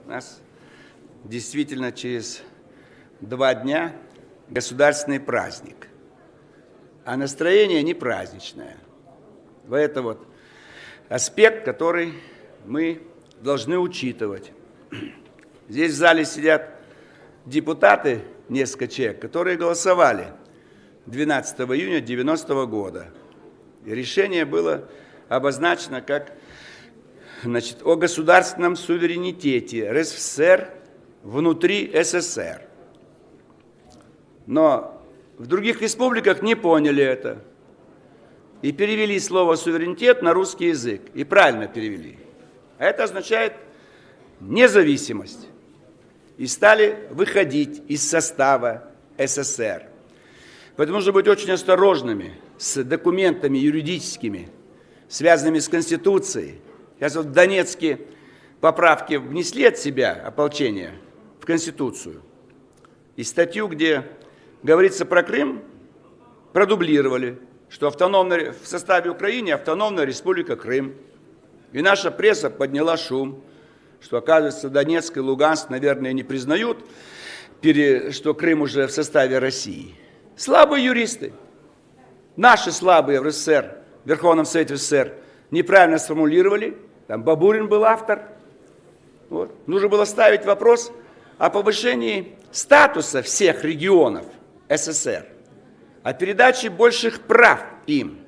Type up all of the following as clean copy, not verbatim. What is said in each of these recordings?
У нас действительно через 2 дня государственный праздник, а настроение не праздничное. Это вот аспект, который мы должны учитывать. Здесь в зале сидят депутаты, несколько человек, которые голосовали 12 июня 1990 года. И решение было обозначено как о государственном суверенитете РСФСР внутри СССР. Но в других республиках не поняли это и перевели слово «суверенитет» на русский язык. И правильно перевели. А это означает независимость. И стали выходить из состава СССР. Поэтому нужно быть очень осторожными с документами юридическими, связанными с Конституцией. Сейчас вот в Донецке поправки внесли от себя ополчение в Конституцию. И статью, где говорится про Крым, продублировали, что в составе Украины автономная республика Крым. И наша пресса подняла шум, что, оказывается, Донецк и Луганск, наверное, не признают, что Крым уже в составе России. Слабые юристы, наши слабые в РСФСР, в Верховном Совете СССР, неправильно сформулировали, там Бабурин был автор. Вот. Нужно было ставить вопрос о повышении статуса всех регионов СССР, о передаче больших прав им.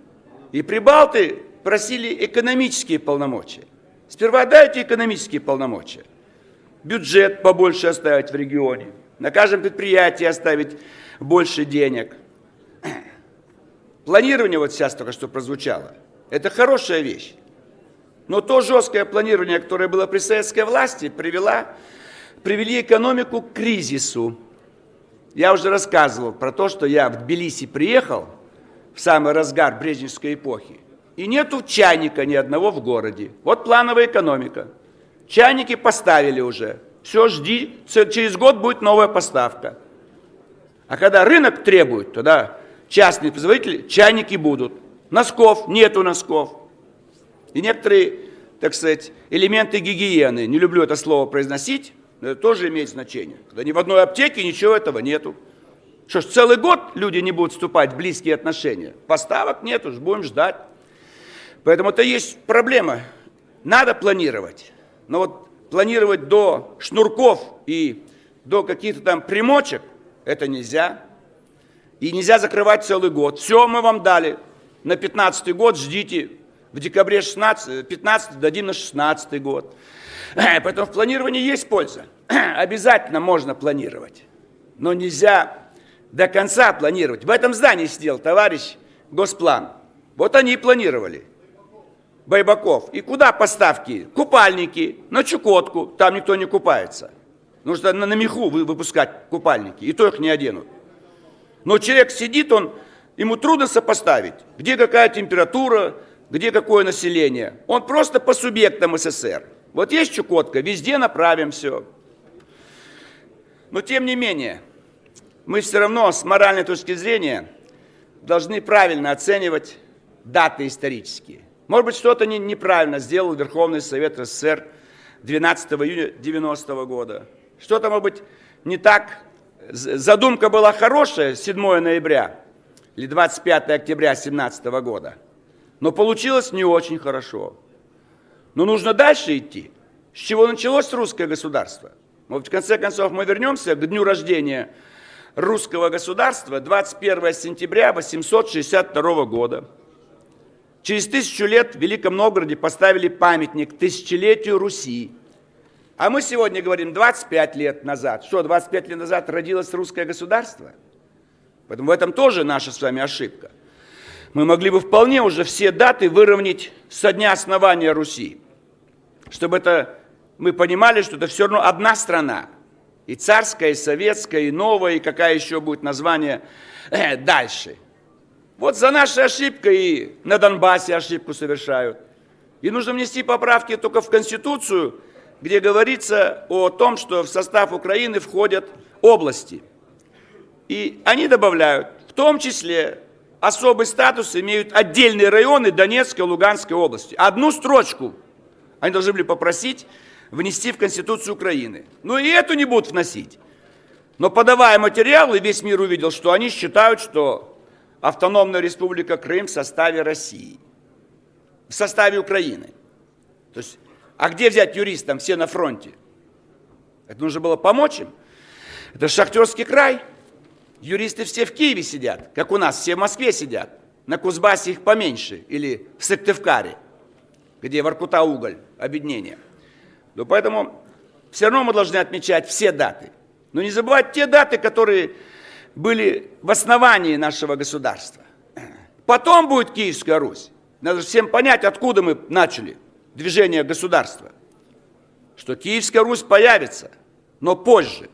И прибалты просили экономические полномочия. Сперва дайте экономические полномочия. Бюджет побольше оставить в регионе. На каждом предприятии оставить больше денег. Планирование вот сейчас только что прозвучало. Это хорошая вещь. Но то жесткое планирование, которое было при советской власти, привели экономику к кризису. Я уже рассказывал про то, что я в Тбилиси приехал в самый разгар брежневской эпохи. И нету чайника ни одного в городе. Вот плановая экономика. Чайники поставили уже. Все, жди, через год будет новая поставка. А когда рынок требует, тогда частные производители, чайники будут. Носков, нету носков. И некоторые, так сказать, элементы гигиены, не люблю это слово произносить, но это тоже имеет значение. Когда ни в одной аптеке ничего этого нету. Что ж, целый год люди не будут вступать в близкие отношения. Поставок нету, будем ждать. Поэтому это есть проблема. Надо планировать. Но вот планировать до шнурков и до каких-то там примочек, это нельзя. И нельзя закрывать целый год. Все мы вам дали. На 15-й год ждите. В декабре 15 дадим на 16-й год. Поэтому в планировании есть польза. Обязательно можно планировать. Но нельзя до конца планировать. В этом здании сидел товарищ Госплан. Вот они и планировали. Байбаков. И куда поставки? Купальники, на Чукотку. Там никто не купается. Нужно на меху выпускать купальники. И то их не оденут. Но человек сидит, ему трудно сопоставить, где какая температура, где какое население. Он просто по субъектам СССР. Вот есть Чукотка, везде направим все. Но тем не менее, мы все равно с моральной точки зрения должны правильно оценивать даты исторические. Может быть, что-то неправильно сделал Верховный Совет РСФСР 12 июня 1990 года. Что-то, может быть, не так. Задумка была хорошая, 7 ноября или 25 октября 2017 года. Но получилось не очень хорошо. Но нужно дальше идти. С чего началось русское государство? Вот в конце концов мы вернемся к дню рождения русского государства 21 сентября 862 года. Через 1000 лет в Великом Новгороде поставили памятник тысячелетию Руси. А мы сегодня говорим 25 лет назад. Что, 25 лет назад родилось русское государство? Поэтому в этом тоже наша с вами ошибка. Мы могли бы вполне уже все даты выровнять со дня основания Руси. Чтобы мы понимали, что это все равно одна страна. И царская, и советская, и новая, и какая еще будет название дальше. Вот за нашей ошибкой и на Донбассе ошибку совершают. И нужно внести поправки только в Конституцию, где говорится о том, что в состав Украины входят области. И они добавляют, в том числе особый статус имеют отдельные районы Донецкой и Луганской области. Одну строчку они должны были попросить внести в Конституцию Украины. Ну и эту не будут вносить. Но подавая материалы, весь мир увидел, что они считают, что автономная республика Крым в составе России, в составе Украины. То есть, а где взять юристам? Все на фронте. Это нужно было помочь им. Это шахтерский край. Юристы все в Киеве сидят, как у нас, все в Москве сидят. На Кузбассе их поменьше, или в Сыктывкаре, где Воркута-Уголь, объединение. Но поэтому все равно мы должны отмечать все даты. Но не забывать те даты, которые были в основании нашего государства. Потом будет Киевская Русь. Надо всем понять, откуда мы начали движение государства. Что Киевская Русь появится, но позже.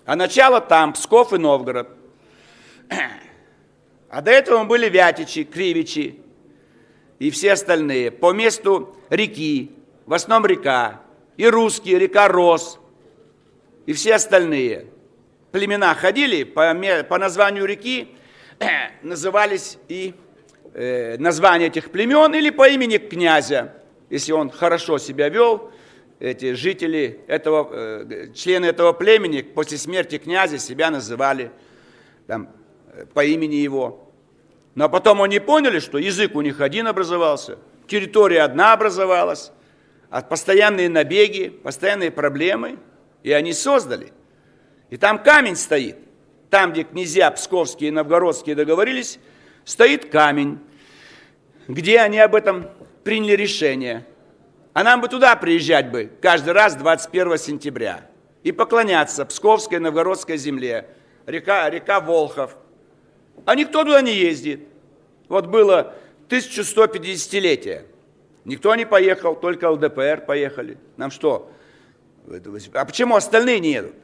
А начало там, Псков и Новгород. А до этого были Вятичи, Кривичи и все остальные. По месту реки, в основном река, и русские, река Рос, и все остальные. Племена ходили, по названию реки назывались и названия этих племен, или по имени князя, если он хорошо себя вел. Эти жители, члены этого племени после смерти князя себя называли там, по имени его. Но потом они поняли, что язык у них один образовался, территория одна образовалась, а постоянные набеги, постоянные проблемы, и они создали. И там камень стоит. Там, где князья псковские и новгородские договорились, стоит камень, где они об этом приняли решение. А нам бы туда приезжать бы каждый раз 21 сентября и поклоняться Псковской и Новгородской земле, река Волхов. А никто туда не ездит. Вот было 1150-летие. Никто не поехал, только ЛДПР поехали. Нам что? А почему остальные не едут?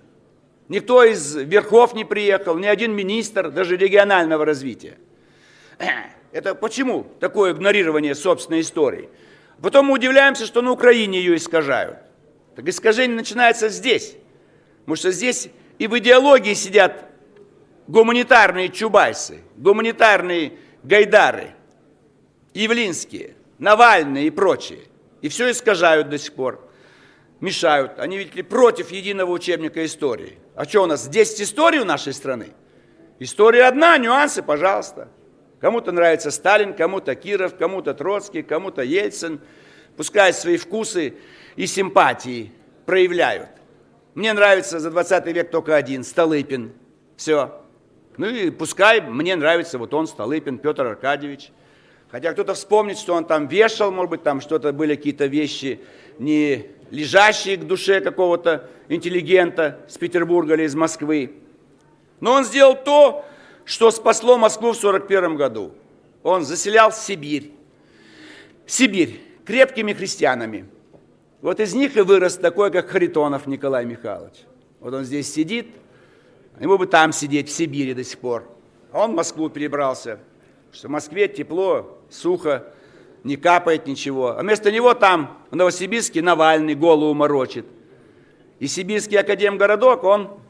Никто из верхов не приехал, ни один министр, даже регионального развития. Это почему такое игнорирование собственной истории? Потом мы удивляемся, что на Украине ее искажают. Так искажение начинается здесь. Потому что здесь и в идеологии сидят гуманитарные чубайсы, гуманитарные гайдары, явлинские, Навальные и прочие. И все искажают до сих пор. Мешают. Они, видите ли, против единого учебника истории. А что у нас, 10 историй у нашей страны? История одна, нюансы, пожалуйста. Кому-то нравится Сталин, кому-то Киров, кому-то Троцкий, кому-то Ельцин. Пускай свои вкусы и симпатии проявляют. Мне нравится за 20 век только один, Столыпин. Все. Ну и пускай мне нравится вот он, Столыпин, Петр Аркадьевич. Хотя кто-то вспомнит, что он там вешал, может быть, там что-то были какие-то вещи, не лежащие к душе какого-то интеллигента с Петербурга или из Москвы. Но он сделал то, что спасло Москву в 1941 году. Он заселял Сибирь. Сибирь крепкими крестьянами. Вот из них и вырос такой, как Харитонов Николай Михайлович. Вот он здесь сидит, ему бы там сидеть, в Сибири до сих пор. А он в Москву перебрался, что в Москве тепло, сухо, не капает ничего. А вместо него там, в Новосибирске, Навальный голову морочит. И Сибирский академгородок, он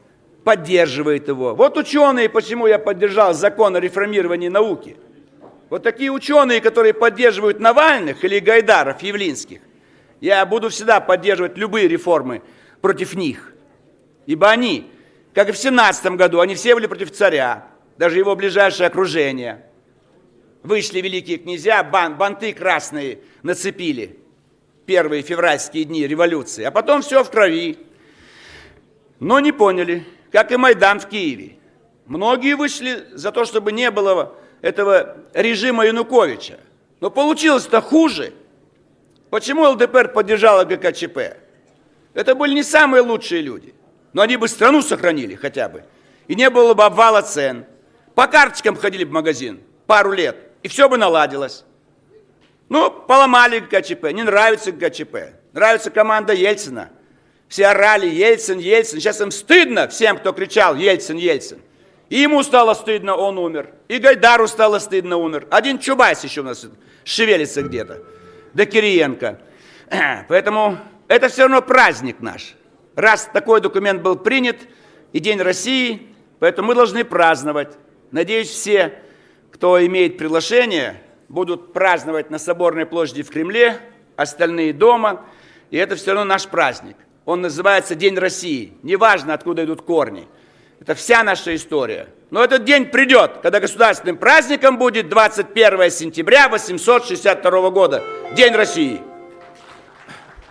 поддерживает его. Вот ученые, почему я поддержал закон о реформировании науки. Вот такие ученые, которые поддерживают Навальных или Гайдаров, Явлинских, я буду всегда поддерживать любые реформы против них. Ибо они, как и в 17 году, они все были против царя, даже его ближайшее окружение. Вышли великие князья, банты красные нацепили. Первые февральские дни революции. А потом все в крови. Но не поняли, как и Майдан в Киеве. Многие вышли за то, чтобы не было этого режима Януковича. Но получилось-то хуже. Почему ЛДПР поддержала ГКЧП? Это были не самые лучшие люди. Но они бы страну сохранили хотя бы. И не было бы обвала цен. По карточкам ходили в магазин пару лет. И все бы наладилось. Ну, поломали ГКЧП. Не нравится ГКЧП. Нравится команда Ельцина. Все орали Ельцин, Ельцин. Сейчас им стыдно всем, кто кричал Ельцин, Ельцин. И ему стало стыдно, он умер. И Гайдару стало стыдно, умер. Один Чубайс еще у нас шевелится где-то. Да Кириенко. Поэтому это все равно праздник наш. Раз такой документ был принят, и День России, поэтому мы должны праздновать. Надеюсь, все, кто имеет приглашение, будут праздновать на Соборной площади в Кремле, остальные дома. и это все равно наш праздник. Он называется День России. Неважно, откуда идут корни. Это вся наша история. Но этот день придет, когда государственным праздником будет 21 сентября 862 года. День России.